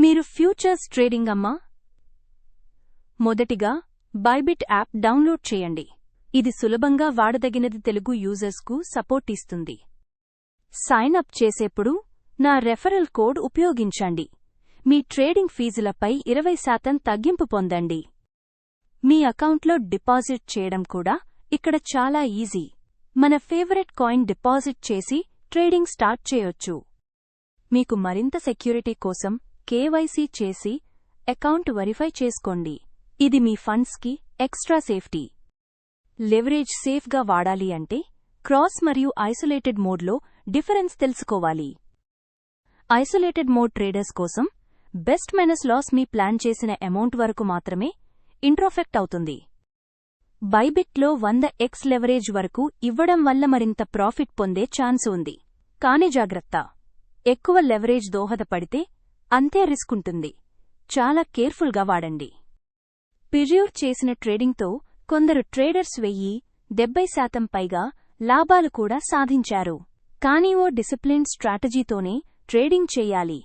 మీరు futures trading అమ్మా? మొదటిగా బైబిట్ యాప్ డౌన్లోడ్ చేయండి. ఇది సులభంగా వాడదగినది, తెలుగు యూజర్స్కు సపోర్ట్ ఇస్తుంది. సైన్ అప్ చేసేప్పుడు నా రెఫరల్ కోడ్ ఉపయోగించండి. మీ ట్రేడింగ్ ఫీజులపై 20% తగ్గింపు పొందండి. మీ అకౌంట్లో డిపాజిట్ చేయడం కూడా ఇక్కడ చాలా ఈజీ. మన ఫేవరెట్ కాయిన్ డిపాజిట్ చేసి ట్రేడింగ్ స్టార్ట్ చేయొచ్చు. మీకు మరింత సెక్యూరిటీ కోసం కేవైసీ చేసి అకౌంట్ వెరిఫై చేసుకోండి. ఇది మీ ఫండ్స్కి ఎక్స్ట్రా సేఫ్టీ. లెవరేజ్ సేఫ్గా వాడాలి అంటే క్రాస్ మరియు ఐసోలేటెడ్ మోడ్లో డిఫరెన్స్ తెలుసుకోవాలి. ఐసోలేటెడ్ మోడ్ ట్రేడర్స్ కోసం బెస్ట్ మైనస్ లాస్ మీ ప్లాన్ చేసిన అమౌంట్ వరకు మాత్రమే ఇంట్రోఫెక్ట్ అవుతుంది. బైబిట్లో 100x లెవరేజ్ వరకు ఇవ్వడం వల్ల మరింత ప్రాఫిట్ పొందే ఛాన్స్ ఉంది. కానీ జాగ్రత్త, ఎక్కువ లెవరేజ్ దోహదపడితే అంతే రిస్క్ ఉంటుంది. చాలా కేర్ఫుల్గా వాడండి. పిర్యూర్ చేసిన ట్రేడింగ్తో కొందరు ట్రేడర్స్ 70% పైగా లాభాలు కూడా సాధించారు. కానీ ఓ డిసిప్లిన్డ్ స్ట్రాటజీతోనే ట్రేడింగ్ చేయాలి.